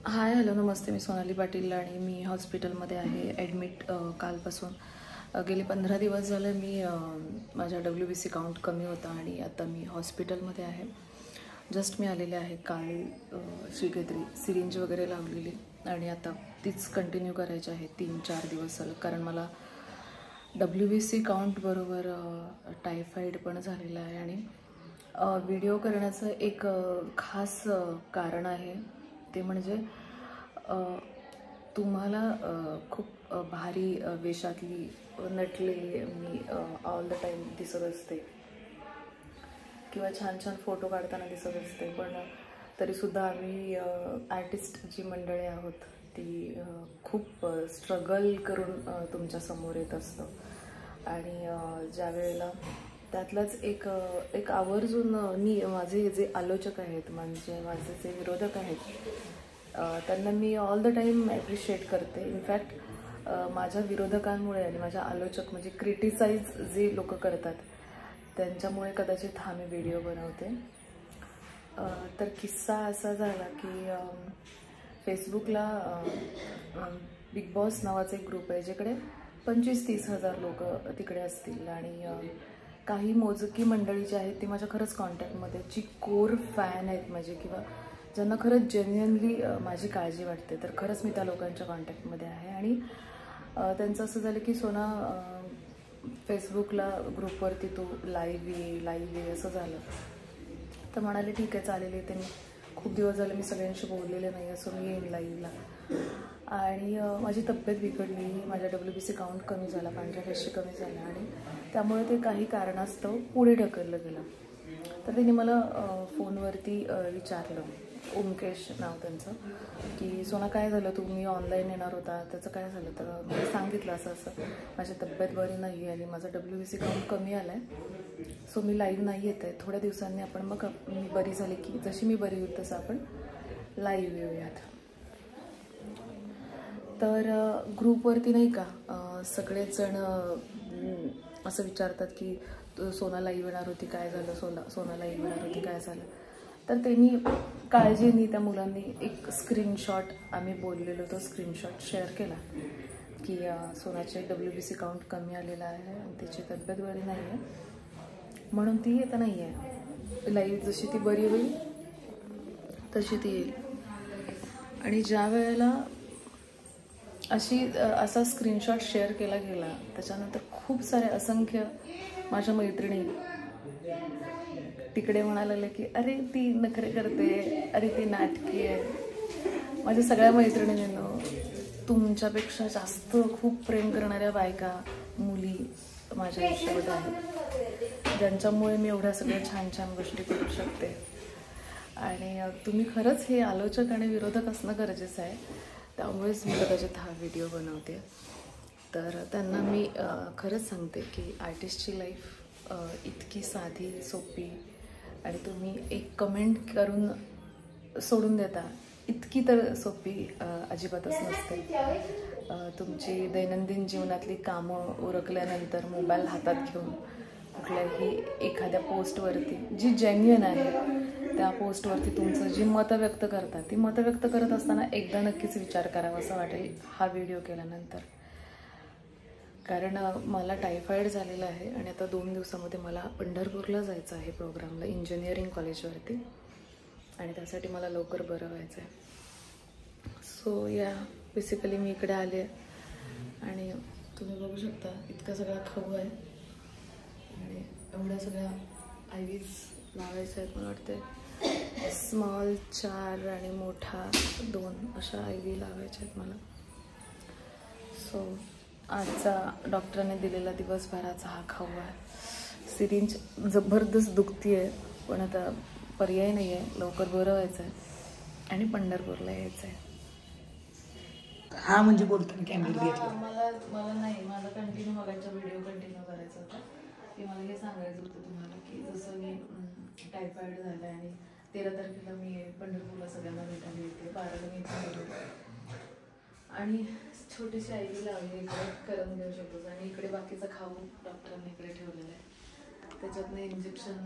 Hi hello नमस्ते. मी सोनाली पाटील आणि मी हॉस्पिटलमध्ये आहे ॲडमिट कालपासून. गेले 15 दिवस झाले मी माझ्या WBC काउंट कमी होता आणि आता मी हॉस्पिटलमध्ये आहे. जस्ट मी आलेले आहे. काल श्रीकेत्री सिरिंज वगैरे लावलेली आणि आता तीच कंटिन्यू करायची आहे 3-4 दिवस झालं, कारण मला WBC काउंट बरोबर टायफॉईड पण झालेला आहे. आणि व्हिडिओ करण्याचं एक खास कारण आहे, ते म्हणजे तुम्हाला खूप भारी वेशातली नटलेली मी ऑल द टाईम दिसत असते किंवा छान छान फोटो काढताना दिसत असते, पण तरीसुद्धा आम्ही आर्टिस्ट जी मंडळी आहोत ती खूप स्ट्रगल करून तुमच्यासमोर येत असतो. आणि ज्या वेळेला त्यातलाच एक आवर्जून माझे जे आलोचक आहेत, म्हणजे माझे जे विरोधक आहेत, त्यांना मी ऑल द टाईम ॲप्रिशिएट करते. इनफॅक्ट माझ्या विरोधकांमुळे आणि माझ्या आलोचक म्हणजे क्रिटिसाइज जे लोक करतात त्यांच्यामुळे कदाचित हा मी व्हिडिओ बनवते. तर किस्सा असा झाला की फेसबुकला बिग बॉस नावाचा एक ग्रुप आहे, जिकडे 25-30 हजार लोक तिकडे असतील आणि काही मोजकी मंडळी जी आहेत ती माझ्या खरंच कॉन्टॅक्टमध्ये, जी कोर फॅन आहेत माझे किंवा ज्यांना खरंच जेन्युअनली माझी काळजी वाटते, तर खरंच मी त्या लोकांच्या कॉन्टॅक्टमध्ये आहे. आणि त्यांचं असं झालं की सोना फेसबुकला ग्रुपवरती तू लाईव्ह ये असं झालं. तर म्हणाले ठीक आहे चालेल येते मी. खूप दिवस झाले मी सगळ्यांशी बोललेले नाही, असं मी येईन लाईव्हला. आणि माझी तब्येत बिघडली, माझ्या WBC काउंट कमी झाला, पांढऱ्या पेशी कमी झाल्या आणि त्यामुळे ते काही कारणास्तव पुढे ढकललं गेलं. तर त्यांनी मला फोनवरती विचारलं, ओमकेश नाव त्यांचं, की सोना काय झालं, तुम्ही ऑनलाईन येणार होता, त्याचं काय झालं? तर मी सांगितलं असं असं माझी तब्येत बरी नाही आहे आणि माझा WBC काउंट कमी आला आहे, सो मी लाईव्ह नाही येत आहे. थोड्या दिवसांनी आपण मग मी बरी झाली की जशी मी बरी होईल तसं आपण लाईव्ह येऊयात. तर ग्रुपवरती नाही का सगळेच जण असं विचारतात की सोना लाईव्ह येणार होती, काय झालं? सोना लाईव्ह येणार होती, काय झालं? तर त्यांनी काळजीने त्या मुलांनी एक स्क्रीनशॉट, आम्ही बोललेलो तो स्क्रीनशॉट शेअर केला की सोनाचे WBC काउंट कमी आलेला आहे आणि तिची तब्येत बरी नाही आहे, म्हणून ती येत नाही आहे लाईव्ह. जशी ती बरी होईल तशी ती येईल. आणि ज्या वेळेला असा स्क्रीनशॉट शेअर केला गेला, त्याच्यानंतर खूप सारे असंख्य माझ्या मैत्रिणी तिकडे म्हणायला लागले की अरे ती नखरे करते, अरे ती नाटकी आहे. माझ्या सगळ्या मैत्रिणींनो, तुमच्यापेक्षा जास्त खूप प्रेम करणाऱ्या बायका, मुली माझ्या आयुष्यामध्ये आहेत, ज्यांच्यामुळे मी एवढ्या सगळ्या छान छान गोष्टी करू शकते. आणि तुम्ही खरंच हे आलोचक आणि विरोधक असणं गरजेचं आहे, त्यामुळेच मी कदाचित हा व्हिडिओ बनवते. तर त्यांना मी खरंच सांगते की आर्टिस्टची लाईफ इतकी साधी सोपी आणि तुम्ही एक कमेंट करून सोडून देता इतकी तर सोपी अजिबातच नसते. तुमची दैनंदिन जीवनातली कामं उरकल्यानंतर मोबाईल हातात घेऊन कुठल्याही एखाद्या पोस्टवरती जी जेन्युइन आहे त्या पोस्टवरती तुमचं जी मतं व्यक्त करतात, ती मतं व्यक्त करत असताना एकदा नक्कीच विचार करावा असं वाटेल हा व्हिडिओ केल्यानंतर. कारण मला टायफॉईड झालेला आहे आणि आता 2 दिवसामध्ये मला पंढरपूरला जायचं आहे प्रोग्रामला, इंजिनिअरिंग कॉलेजवरती, आणि त्यासाठी मला लवकर बरं व्हायचं आहे. सो बेसिकली मी इकडे आले आणि तुम्ही बघू शकता इतका सगळा खाऊ आहे आणि एवढ्या सगळ्या आयव्हीज लावायच्या आहेत. मला वाटते स्मॉल 4 आणि मोठा 2 अशा IV लावायच्या आहेत मला. सो आजचा डॉक्टरने दिलेला दिवसभराचा हा खाऊ आहे. सिरिंज जबरदस्त दुखती आहे, पण आता पर्याय नाही आहे, लवकर बरं व्हायचं आहे आणि पंढरपूरला यायचं आहे. हा म्हणजे बोलताना कॅमेरा घेतला. मला नाही, माझा कंटिन्यू बघायचा व्हिडिओ कंटिन्यू करायचा होता, की मला हे सांगायचं होतं तुम्हाला की जसं मी टायफॉईड झालं आणि 13 तारखेला मी पंढरपूरला सगळ्यांना भेटायला येते, 12ला मी आणि छोटीशी IV लावली, इकडे करून घेऊ शकतो आणि इकडे बाकीचा खाऊ डॉक्टरांनी इकडे ठेवलेला आहे. त्याच्यातनं इंजेक्शन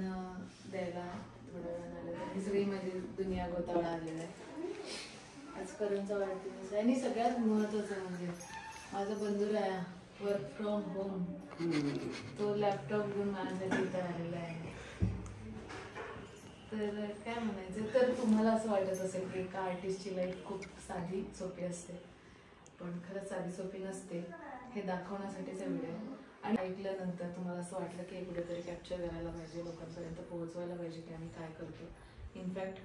द्यायला थोड्या वेळानं आलं, तर ही सगळी माझी दुनिया गोतावळा आलेला आहे. आज करणचा वाढदिवस आहे आणि सगळ्यात महत्त्वाचं म्हणजे माझा बंधुराया वर्क फ्रॉम होम तो लॅपटॉप घेऊन माझ्यासाठी इथं आलेला आहे. तर काय म्हणायचं, तर तुम्हाला असं वाटत असेल की एका आर्टिस्टची लाईफ खूप साधी सोपी असते, पण खरंच साधी सोपी नसते. हे दाखवण्यासाठीच हा व्हिडिओ. आणि ऐकल्यानंतर तुम्हाला असं वाटलं की कुठेतरी कॅप्चर करायला पाहिजे, लोकांपर्यंत पोहोचवायला पाहिजे की आम्ही काय करतो. इनफॅक्ट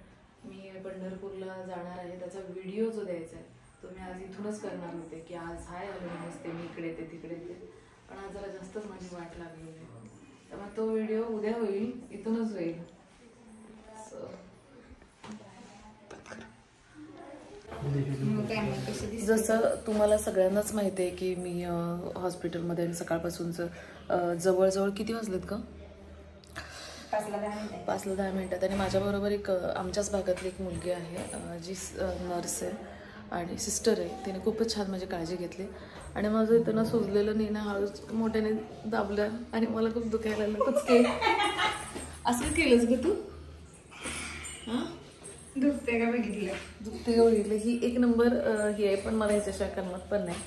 मी पंढरपूरला जाणार आहे, त्याचा व्हिडिओ जो द्यायचा आहे तो मी आज इथूनच करणार होते की आज हाय आलो नसते, मी इकडे येते तिकडे येते, पण आज जरा जास्तच माझी वाट लागलेली आहे. त्यामुळे तो व्हिडिओ उद्या होईल, इथूनच होईल. जसं तुम्हाला सगळ्यांनाच माहिती आहे की मी हॉस्पिटलमध्ये आणि सकाळपासूनचं जवळजवळ किती वाजलेत का 5-10 मिनिटात. आणि माझ्याबरोबर एक आमच्याच भागातली एक मुलगी आहे जी नर्स आहे आणि सिस्टर आहे. तिने खूपच छान माझी काळजी घेतली आणि माझं इथं सुजलेलं नाही ना हळूच मोठ्याने दाबलं आणि मला खूप दुखायला लागलं. कुचके असं केलंच ग तू? हां दुखते का बघितलं? दुखते का बघितलं ही एक नंबर ही आहे, पण मला ह्याच्याशिवाय करमत पण नाही.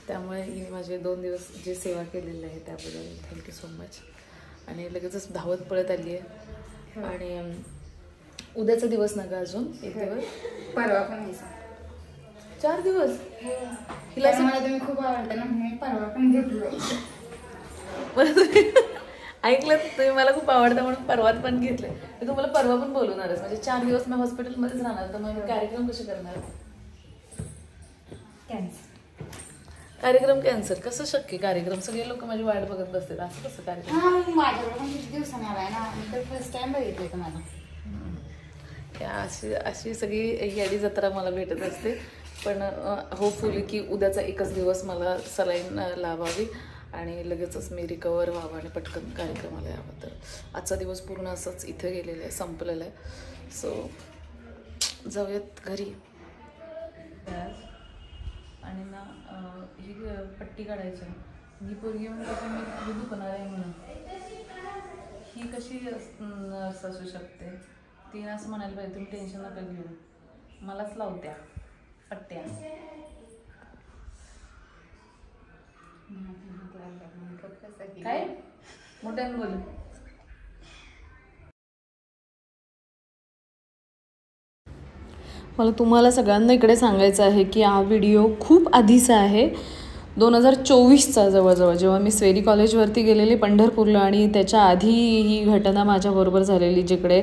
त्यामुळे ही माझे 2 दिवस जे सेवा केलेली आहे त्याबद्दल थँक्यू सो मच. आणि लगेचच धावत पळत आली आहे. आणि उद्याचा दिवस ना का अजून एक दिवस, परवा पण 4 दिवस हिला मला तुम्ही खूप आवडतं ना, मी परवा पण घेतलं. ऐकलं तुम्ही, मला खूप आवडतं म्हणून परवात पण घेतलंय. मी तुम्हाला परवा पण बोलवणारच, म्हणजे 4 दिवस मी हॉस्पिटलमध्येच राहणार, तर मग कार्यक्रम कसे करणार? कार्यक्रम कॅन्सल कसं शक्य? कार्यक्रम सगळे लोक माझी वाट बघत बसतात, असं कसं कार्यक्रम? माझ्याकडे पण किती दिवसांनी आलाय ना, मी तर फर्स्ट टाइम बघितलंय तुम्हाला. अशी सगळी याडी जत्रा मला भेटत असते. पण होपफुली की उद्याचा एकच दिवस मला सलाईन लावावी आणि लगेचच मी रिकवर व्हावं आणि पटकन कार्यक्रमाला यावं. तर आजचा दिवस पूर्ण असंच इथं गेलेलं आहे, संपलेलं आहे. सो जाऊयात घरी. आणि ना ही पट्टी काढायची आहे. ही पोरगी म्हणून कसं मी दुखणार आहे म्हणून, ही कशी नर्स असू शकते? तिने असं म्हणायला पाहिजे तुम्ही टेन्शन नका घेऊ, मलाच लावत्या पट्ट्या. काय मोठ्याने बोल. मला तुम्हाला सगळ्यांना इकडे सांगायचं आहे की हा व्हिडिओ खूप आधीचा आहे, 2024चा जवळजवळ, जेव्हा मी स्वेरी कॉलेजवरती गेलेले पंढरपूरला. आणि त्याच्या आधी ही घटना माझ्याबरोबर झालेली, जिकडे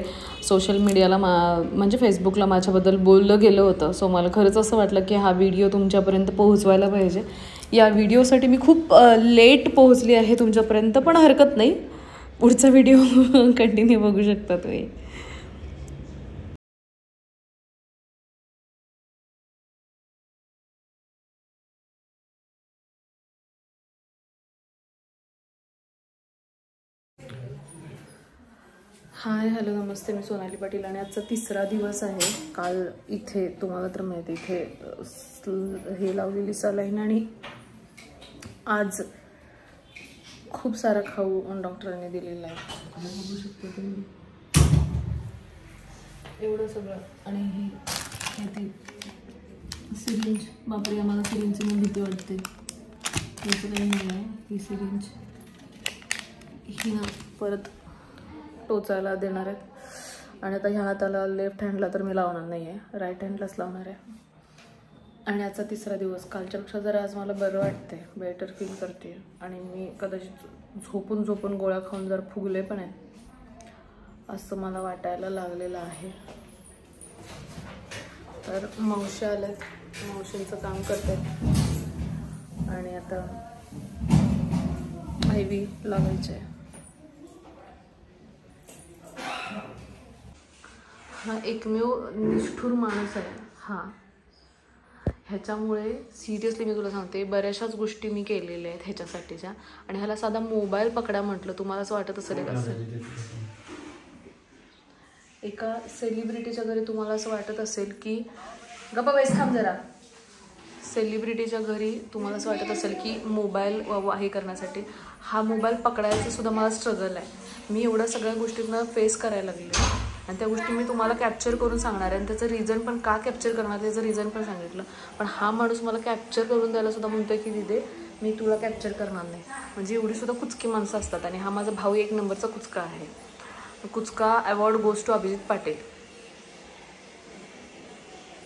सोशल मीडियाला म्हणजे फेसबुकला माझ्याबद्दल बोललं गेलं होतं. सो मला खरंच असं वाटलं की हा व्हिडिओ तुमच्यापर्यंत पोहोचवायला पाहिजे. या व्हिडिओसाठी मी खूप लेट पोहोचली आहे तुमच्यापर्यंत, पण हरकत नाही, पुढचा व्हिडिओ कंटिन्यू बघू शकता तुम्ही. हाय हॅलो नमस्ते, मी सोनाली पाटील आणि आजचा 3रा दिवस आहे. काल इथे तुम्हाला तर माहिती इथे हे लावलेली सलाईन आणि आज खूप सारा खाऊ डॉक्टरांनी दिलेला आहे, बघू शकतो तुम्ही एवढं सगळं. आणि ही ती सिरिंज, बापरे आम्हाला सिरिंजची मग भीती वाटते. याचं काही नाही आहे, ही सिरिंज ही ना परत टोचायला देणार आहेत. आणि आता ह्या हाताला लेफ्ट हँडला तर मी लावणार नाही आहे, राईट हँडलाच लावणार आहे. आणि आजचा 3रा दिवस, कालच्यापेक्षा जरा आज मला बरं वाटते, बेटर फील करते. आणि मी कदाचित झोपून गोळ्या खाऊन जर फुगले पण आहे असं मला वाटायला लागलेलं आहे. तर मावशी आल्यात, मावशींचं काम करतात आणि आता IV लावायचे आहे. हा एकमेव निष्ठुर माणूस आहे हा. ह्याच्यामुळे सिरियसली मी तुला सांगते, बऱ्याचशाच गोष्टी मी केलेल्या आहेत ह्याच्यासाठीच्या. आणि ह्याला साधा मोबाईल पकडा म्हटलं, तुम्हाला असं वाटत असेल का? एका सेलिब्रिटीच्या घरी तुम्हाला असं वाटत असेल की गप्पा बैस थांब जरा, सेलिब्रिटीच्या घरी तुम्हाला असं वाटत असेल की मोबाईल हे करण्यासाठी हा मोबाईल पकडायचं सुद्धा मला स्ट्रगल आहे. मी एवढ्या सगळ्या गोष्टींना फेस करायला लागले आणि त्या गोष्टी मी तुम्हाला कॅप्चर करून सांगणार आहे आणि त्याचं रिझन पण का कॅप्चर करणार त्याचं रिझन पण सांगितलं. पण हा माणूस मला कॅप्चर करून द्यायला सुद्धा म्हणतोय की दिदे मी तुला कॅप्चर करणार नाही. म्हणजे एवढी सुद्धा कुचकी माणसं असतात आणि हा माझा भाऊ एक नंबरचा कुचका आहे. कुचका award goes to Abhijit Patil.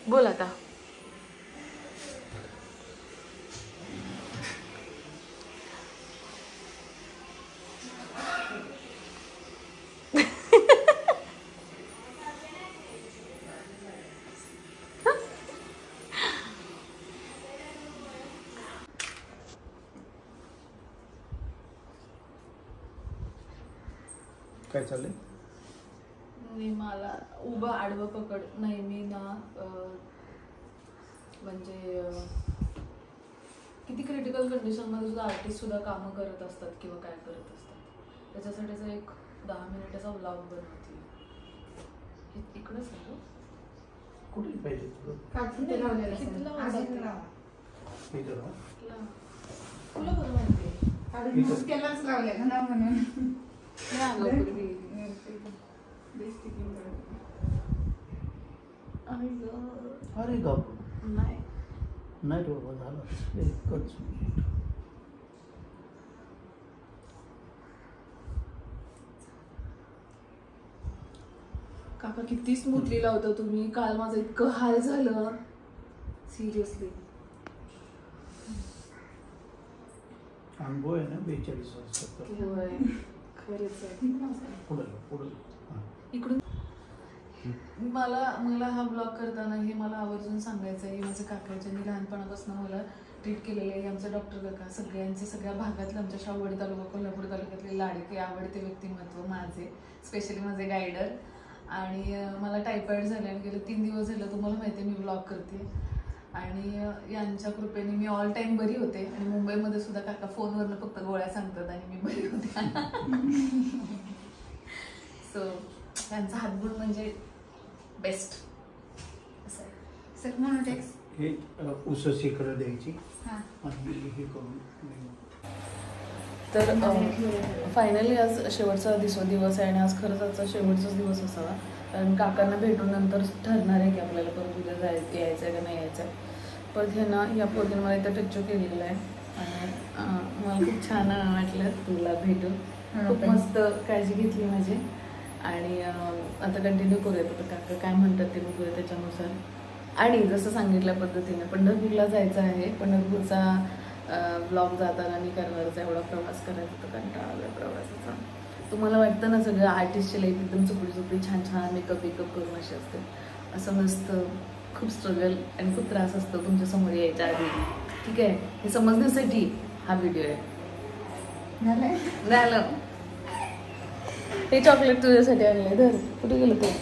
बोल आता. काय चाललंय? मी मला उभं आडवं पकड नाही मी ना म्हणजे किती क्रिटिकल कंडिशनमध्ये सुद्धा आर्टिस्ट सुद्धा कामं करत असतात किंवा काय करत असतात त्याच्यासाठीचा एक 10 मिनिटाचा व्लॉग बनवते. इकडंच आहे कुठे पाहिजे तुला बरं माहिती अरे नाही बाबा झालं एकच. काका किती स्मूथली लावता तुम्ही. काल माझं इतकं हाल झालं सिरियसली. अनुभव आहे ना 42 वर्षाचा. खरंच आहे. पुढे इकडून मला हा ब्लॉग करताना हे मला आवर्जून सांगायचं आहे. माझे काका ज्यांनी लहानपणापासून मला ट्रीट केलेले आहे आमचे डॉक्टर काका सगळ्यांचे सगळ्या भागातले आमच्या शाहूवाडी तालुका कोल्हापूर तालुक्यातले लाडके आवडते व्यक्तिमत्व माझे स्पेशली माझे गायडर. आणि मला टायफॉइड झाले आणि गेले 3 दिवस झालं तुम्हाला माहिती आहे मी ब्लॉग करते आणि यांच्या कृपेने मी ऑल टाइम बरी होते. आणि मुंबईमध्ये सुद्धा काका फोनवरनं फक्त गोळ्या सांगतात आणि मी बरी होते. सो त्यांचा हातगुण म्हणजे बेस्ट असं आहे. सर मोनोटेक्स हे उसळी कडे द्यायची आणि हे करून. तर फायनली आज शेवटचा दिवस आहे आणि आज खरंच आजचा शेवटचाच दिवस असावा कारण काकांना भेटून नंतर ठरणार आहे की आपल्याला परत उद्या यायचं आहे का नाही यायचं आहे. पण हे ना या पोरीने मला इथं टच्चो केलेलं आहे आणि मला खूप छान वाटलं तुला भेटून. खूप मस्त काळजी घेतली माझी आणि आता कंटिन्यू करूयात. आता काका काय म्हणतात ते बघूया त्याच्यानुसार. आणि जसं सांगितल्या पद्धतीने पंढरपूरला जायचं आहे. पंढरपूरचा ब्लॉग जाताना मी करणारच एवढा प्रवास करायचा तर कंटाळा आला प्रवासाचा. तुम्हाला वाटतं ना सगळं आर्टिस्टची लाईफ एकदम चुकडी छान छान मेकअप करून असे असते. असं नसतं. खूप स्ट्रगल आणि खूप त्रास असतो तुमच्या समोर यायच्या आधी. ठीक आहे हे समजण्यासाठी हा व्हिडिओ आहे. झालं हे चॉकलेट तुझ्यासाठी आणलंय. धर कुठे गेलं ते.